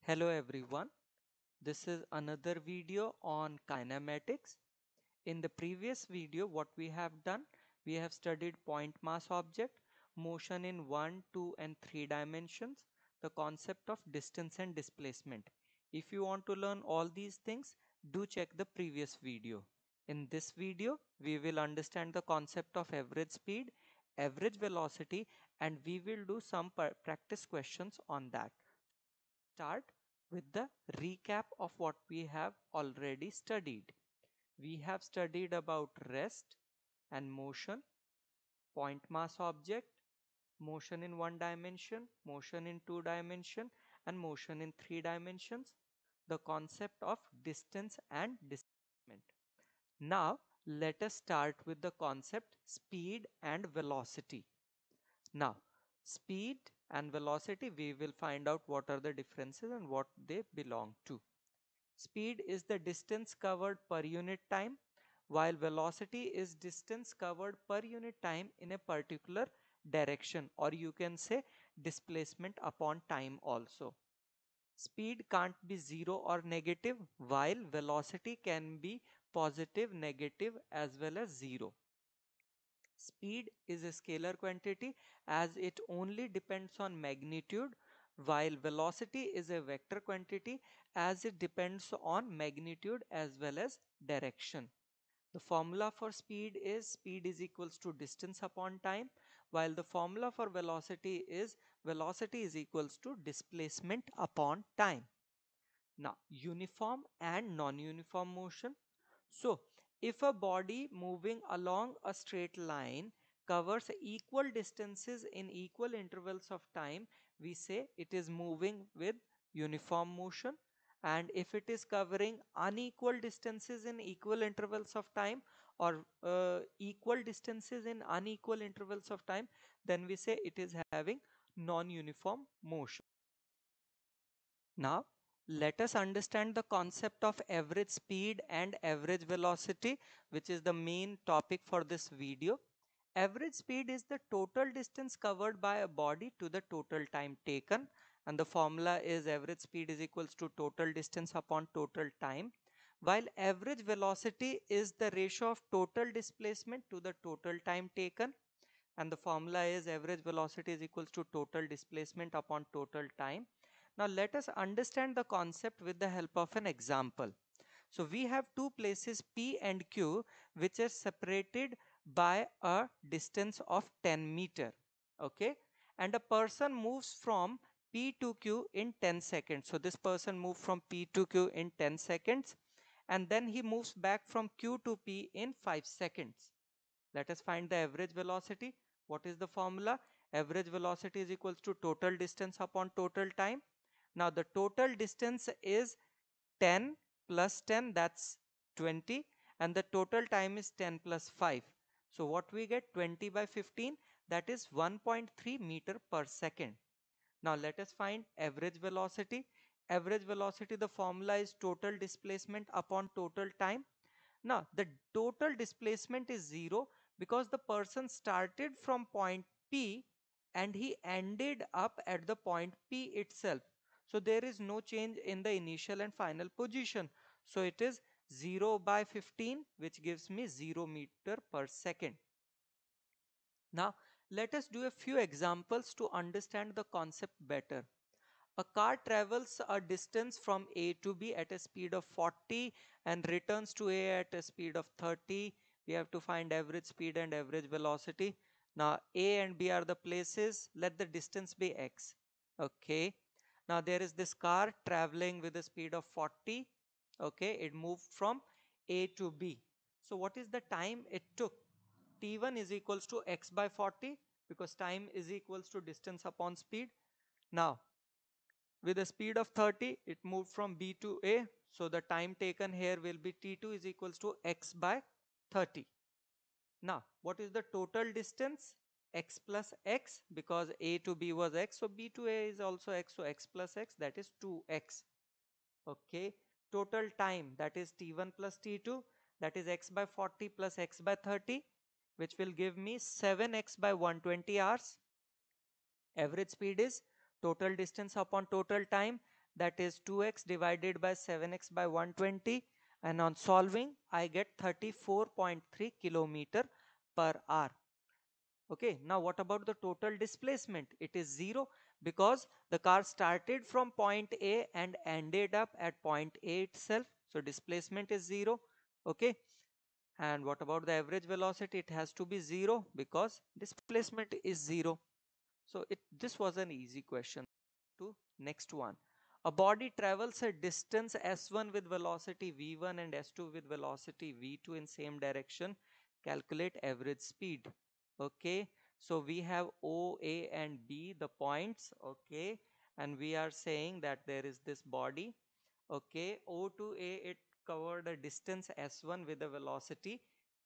Hello everyone, this is another video on kinematics. In the previous video what we have done, we have studied point mass object, motion in 1, 2 and 3 dimensions, the concept of distance and displacement. If you want to learn all these things, do check the previous video. In this video, we will understand the concept of average speed, average velocity and we will do some practice questions on that. Start with the recap of what we have already studied. We have studied about rest and motion, point mass object, motion in 1 dimension, motion in 2 dimension and motion in 3 dimensions, the concept of distance and displacement. Now let us start with the concept speed and velocity. Now, speed and velocity, we will find out what are the differences and what they belong to. Speed is the distance covered per unit time, while velocity is distance covered per unit time in a particular direction, or you can say displacement upon time also. Speed can't be zero or negative, while velocity can be positive, negative as well as zero. Speed is a scalar quantity as it only depends on magnitude, while velocity is a vector quantity as it depends on magnitude as well as direction. The formula for speed is equals to distance upon time, while the formula for velocity is equals to displacement upon time. Now, uniform and non-uniform motion. So, if a body moving along a straight line covers equal distances in equal intervals of time, we say it is moving with uniform motion. And if it is covering unequal distances in equal intervals of time or equal distances in unequal intervals of time, then we say it is having non-uniform motion. Now, let us understand the concept of average speed and average velocity, which is the main topic for this video. Average speed is the total distance covered by a body to the total time taken, and the formula is average speed is equals to total distance upon total time, while average velocity is the ratio of total displacement to the total time taken, and the formula is average velocity is equals to total displacement upon total time. Now let us understand the concept with the help of an example. So we have two places P and Q which are separated by a distance of 10 meter. Okay, and a person moves from P to Q in 10 seconds. So this person moved from P to Q in 10 seconds and then he moves back from Q to P in 5 seconds. Let us find the average velocity. What is the formula? Average velocity is equals to total distance upon total time. Now the total distance is 10 plus 10, that's 20, and the total time is 10 plus 5. So what we get? 20 by 15, that is 1.3 meter per second. Now let us find average velocity. Average velocity, the formula is total displacement upon total time. Now the total displacement is 0 because the person started from point P and he ended up at the point P itself. So there is no change in the initial and final position. So it is 0 by 15, which gives me 0 meter per second. Now let us do a few examples to understand the concept better. A car travels a distance from A to B at a speed of 40 and returns to A at a speed of 30. We have to find average speed and average velocity. Now A and B are the places. Let the distance be X. Okay. Now there is this car traveling with a speed of 40. Okay. It moved from A to B. So what is the time it took? T1 is equals to X by 40 because time is equals to distance upon speed. Now with a speed of 30, it moved from B to A. So the time taken here will be T2 is equals to X by 30. Now, what is the total distance? X plus X, because A to B was X. So B to A is also X. So X plus X, that is 2X. Okay. Total time, that is T1 plus T2, that is X by 40 plus X by 30, which will give me 7X by 120 hours. Average speed is total distance upon total time, that is 2x divided by 7x by 120, and on solving I get 34.3 kilometer per hour. Okay, now what about the total displacement? It is 0 because the car started from point A and ended up at point A itself. So displacement is 0. Okay, and what about the average velocity? It has to be 0 because displacement is 0. So this was an easy question. To next one. A body travels a distance s1 with velocity v1 and s2 with velocity v2 in same direction. Calculate average speed. Okay, so we have O, A and B, the points. Okay, and we are saying that there is this body. Okay, O to A, it covered a distance s1 with a velocity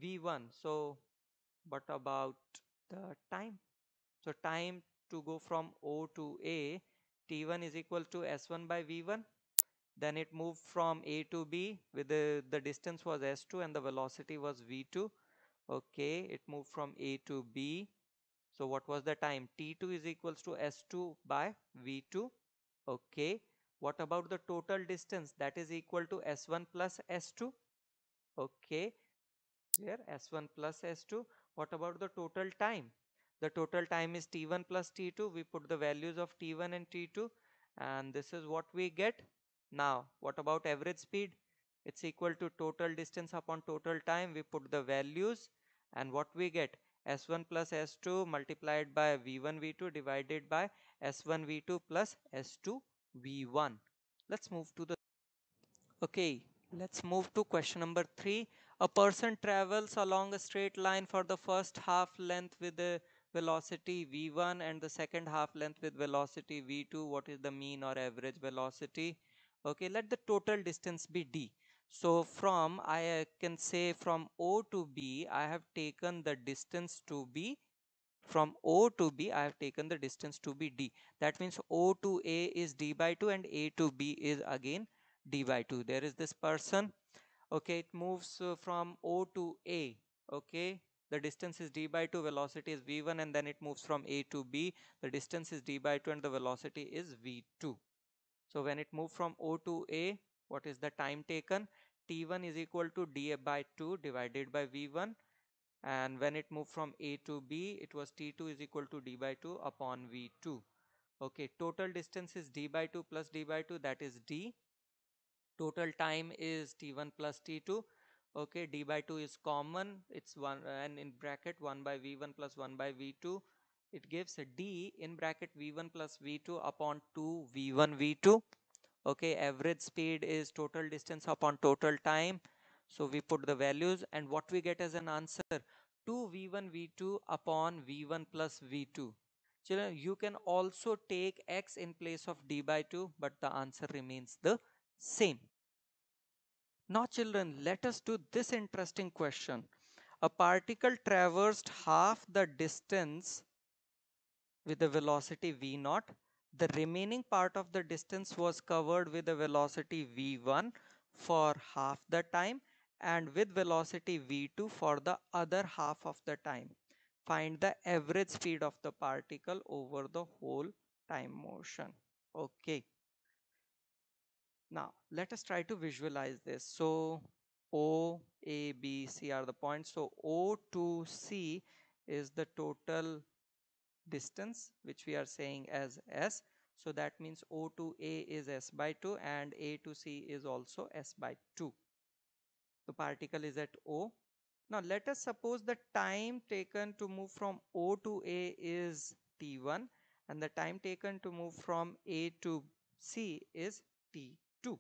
v1. So what about the time? So time to go from O to A, T1 is equal to S1 by V1. Then it moved from A to B with the distance was S2 and the velocity was V2. Okay, it moved from A to B. So what was the time? T2 is equals to S2 by V2. Okay, what about the total distance? That is equal to S1 plus S2. Okay, here S1 plus S2. What about the total time? The total time is T1 plus T2. We put the values of T1 and T2 and this is what we get. Now what about average speed? It's equal to total distance upon total time. We put the values and what we get? S1 plus S2 multiplied by V1 V2 divided by S1 V2 plus S2 V1. Let's move to the Okay, let's move to question number 3. A person travels along a straight line for the first half length with the velocity v1 and the second half length with velocity v2. What is the mean or average velocity? Okay, let the total distance be d. So from I can say from O to B, I have taken the distance to be from O to B, I have taken the distance to be d. That means O to A is d by 2 and A to B is again d by 2. There is this person. Okay, it moves from O to A. Okay, the distance is d by 2, velocity is v1, and then it moves from A to B. The distance is d by 2 and the velocity is v2. So when it moved from O to A, what is the time taken? T1 is equal to d by 2 divided by v1, and when it moved from A to B, it was T2 is equal to d by 2 upon v2. Okay, total distance is d by 2 plus d by 2, that is d. Total time is t1 plus t2. Okay, d by 2 is common, it's 1 and in bracket 1 by v1 plus 1 by v2. It gives a d in bracket v1 plus v2 upon 2 v1 v2. Okay, average speed is total distance upon total time. So we put the values and what we get as an answer, 2 v1 v2 upon v1 plus v2. Children, you can also take x in place of d by 2, but the answer remains the same. Now children, let us do this interesting question. A particle traversed half the distance with a velocity v naught. The remaining part of the distance was covered with a velocity v1 for half the time and with velocity v2 for the other half of the time. Find the average speed of the particle over the whole time motion. Okay. Now let us try to visualize this. So O, A, B, C are the points. So O to C is the total distance which we are saying as S. So that means O to A is S by 2 and A to C is also S by 2. The particle is at O. Now let us suppose the time taken to move from O to A is T1 and the time taken to move from A to C is T2.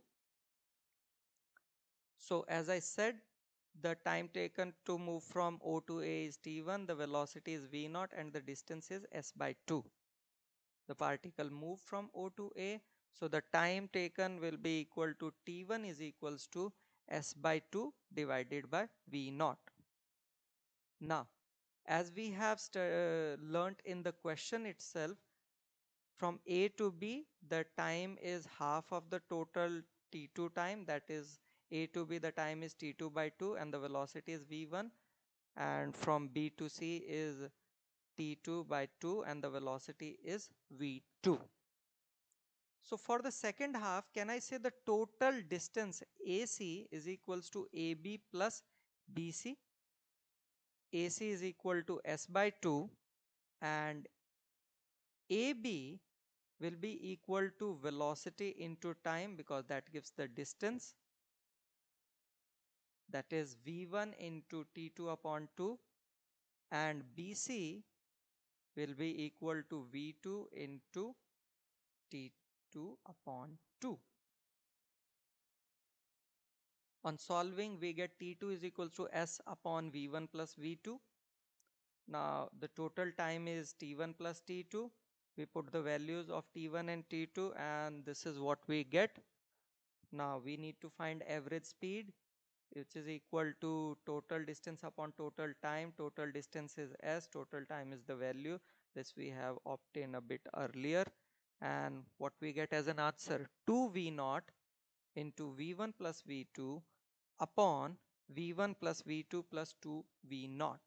So as I said, the time taken to move from O to A is T1, the velocity is V0 and the distance is S by 2. The particle moved from O to A, so the time taken will be equal to T1 is equals to S by 2 divided by V0. Now, as we have learnt in the question itself, from A to B, the time is half of the total T2 time, that is A to B, the time is T2 by 2 and the velocity is V1, and from B to C is T2 by 2 and the velocity is V2. So for the second half, can I say the total distance AC is equals to AB plus BC? AC is equal to S by 2 and AB will be equal to velocity into time because that gives the distance, that is V1 into T2 upon 2, and BC will be equal to V2 into T2 upon 2. On solving, we get T2 is equal to S upon V1 plus V2. Now the total time is T1 plus T2. We put the values of T1 and T2 and this is what we get. Now we need to find average speed, which is equal to total distance upon total time. Total distance is S, total time is the value. This we have obtained a bit earlier. And what we get as an answer, 2V0 into V1 plus V2 upon V1 plus V2 plus 2V0.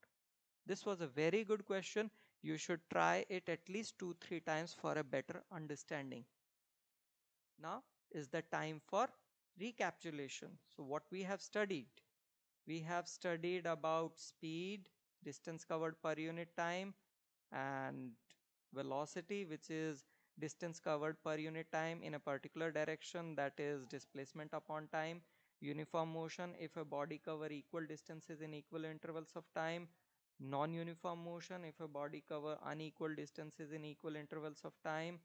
This was a very good question. You should try it at least 2-3 times for a better understanding. Now is the time for recapitulation. So what we have studied? We have studied about speed, distance covered per unit time, and velocity, which is distance covered per unit time in a particular direction, that is displacement upon time. Uniform motion, if a body cover equal distances in equal intervals of time. Non-uniform motion, if a body cover unequal distances in equal intervals of time.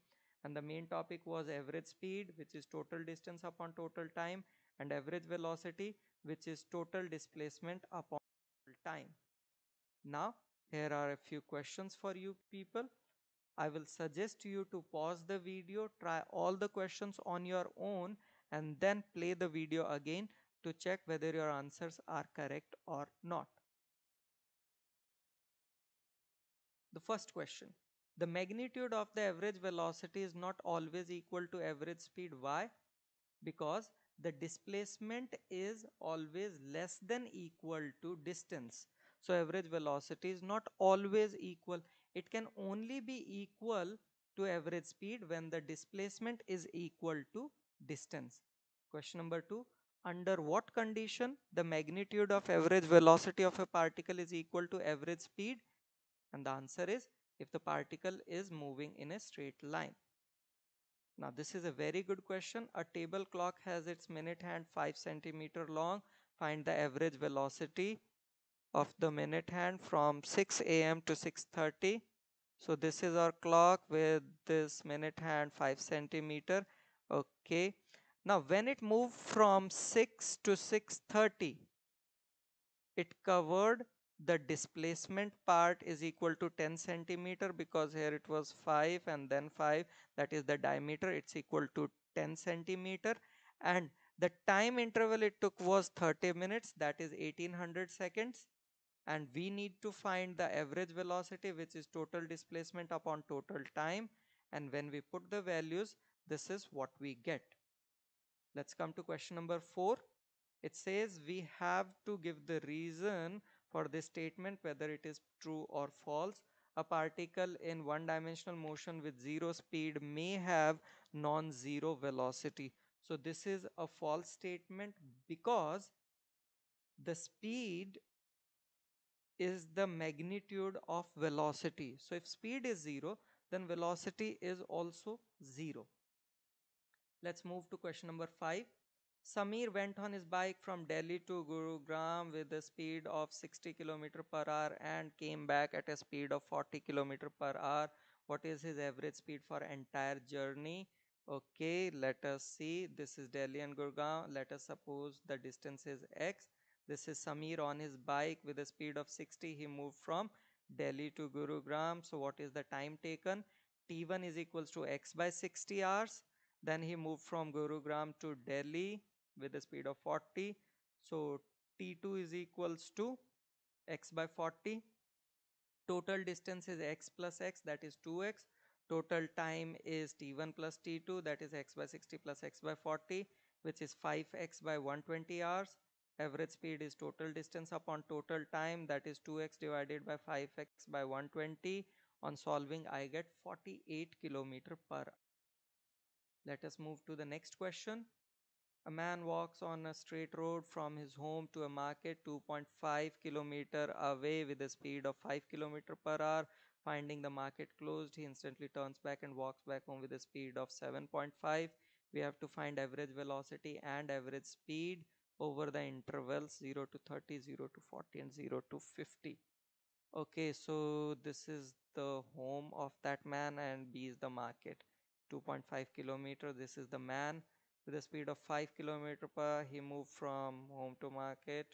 And the main topic was average speed, which is total distance upon total time, and average velocity, which is total displacement upon time. Now here are a few questions for you people. I will suggest you to pause the video, try all the questions on your own, and then play the video again to check whether your answers are correct or not. The first question: the magnitude of the average velocity is not always equal to average speed. Why? Because the displacement is always less than equal to distance. So average velocity is not always equal. It can only be equal to average speed when the displacement is equal to distance. Question number 2. Under what condition the magnitude of average velocity of a particle is equal to average speed? And the answer is if the particle is moving in a straight line. Now this is a very good question. A table clock has its minute hand 5 centimeter long. Find the average velocity of the minute hand from 6 a.m. to 6:30. So this is our clock with this minute hand 5 centimeter. Okay. Now when it moved from 6 to 6:30, it covered the displacement part is equal to 10 centimeter because here it was 5 and then 5, that is the diameter, it's equal to 10 centimeter, and the time interval it took was 30 minutes, that is 1800 seconds, and we need to find the average velocity, which is total displacement upon total time, and when we put the values, this is what we get. Let's come to question number 4. It says we have to give the reason for this statement, whether it is true or false. A particle in one-dimensional motion with zero speed may have non-zero velocity. So this is a false statement because the speed is the magnitude of velocity. So if speed is zero, then velocity is also zero. Let's move to question number 5. Samir went on his bike from Delhi to Gurugram with a speed of 60 km per hour and came back at a speed of 40 km per hour. What is his average speed for entire journey? Okay, let us see. This is Delhi and Gurugram. Let us suppose the distance is X. This is Samir on his bike with a speed of 60. He moved from Delhi to Gurugram. So what is the time taken? T1 is equals to X by 60 hours. Then he moved from Gurugram to Delhi with a speed of 40. So T2 is equals to X by 40. Total distance is X plus X, that is 2X. Total time is T1 plus T2, that is X by 60 plus X by 40, which is 5X by 120 hours. Average speed is total distance upon total time, that is 2X divided by 5X by 120. On solving, I get 48 km per hour. Let us move to the next question. A man walks on a straight road from his home to a market 2.5 kilometer away with a speed of 5 kilometer per hour. Finding the market closed, he instantly turns back and walks back home with a speed of 7.5. We have to find average velocity and average speed over the intervals 0 to 30, 0 to 40 and 0 to 50. Okay, so this is the home of that man and B is the market. 2.5 kilometer. This is the man with a speed of 5 kilometer per hour. He moved from home to market.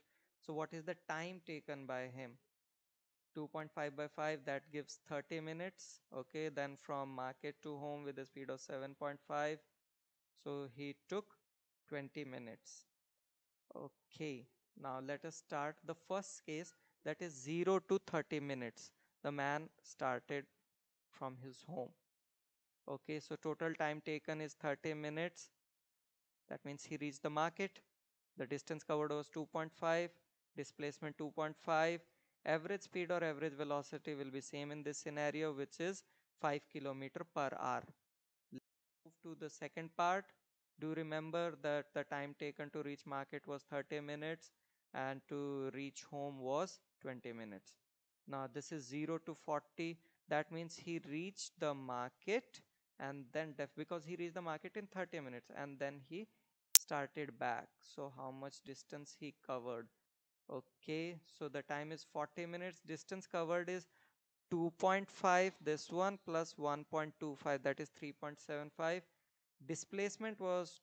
So what is the time taken by him? 2.5 by 5, that gives 30 minutes. Okay, then from market to home with a speed of 7.5. So he took 20 minutes. Okay, now let us start the first case, that is 0 to 30 minutes. The man started from his home. Okay, so total time taken is 30 minutes. That means he reached the market. The distance covered was 2.5, displacement 2.5. Average speed or average velocity will be same in this scenario, which is 5 kilometer per hour. Move to the second part. Do remember that the time taken to reach market was 30 minutes and to reach home was 20 minutes. Now this is 0 to 40. That means he reached the market and then because he reached the market in 30 minutes and then he started back. So how much distance he covered? Okay, so the time is 40 minutes. Distance covered is 2.5, this one plus 1.25, that is 3.75. Displacement was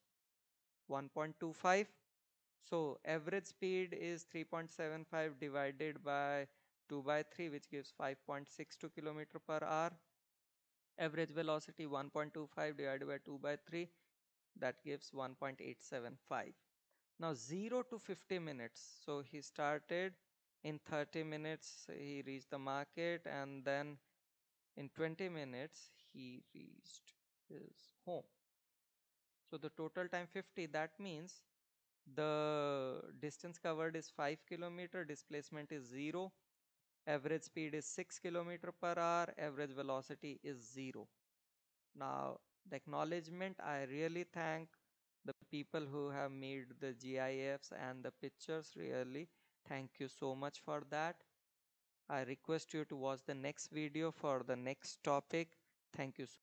1.25. So average speed is 3.75 divided by 2 by 3, which gives 5.62 kilometer per hour. Average velocity 1.25 divided by 2 by 3, that gives 1.875. Now 0 to 50 minutes. So he started in 30 minutes, he reached the market, and then in 20 minutes he reached his home. So the total time 50. That means the distance covered is 5 kilometer, displacement is 0, average speed is 6 kilometer per hour, average velocity is 0. Now the acknowledgement, I really thank the people who have made the GIFs and the pictures. Really thank you so much for that. I request you to watch the next video for the next topic. Thank you so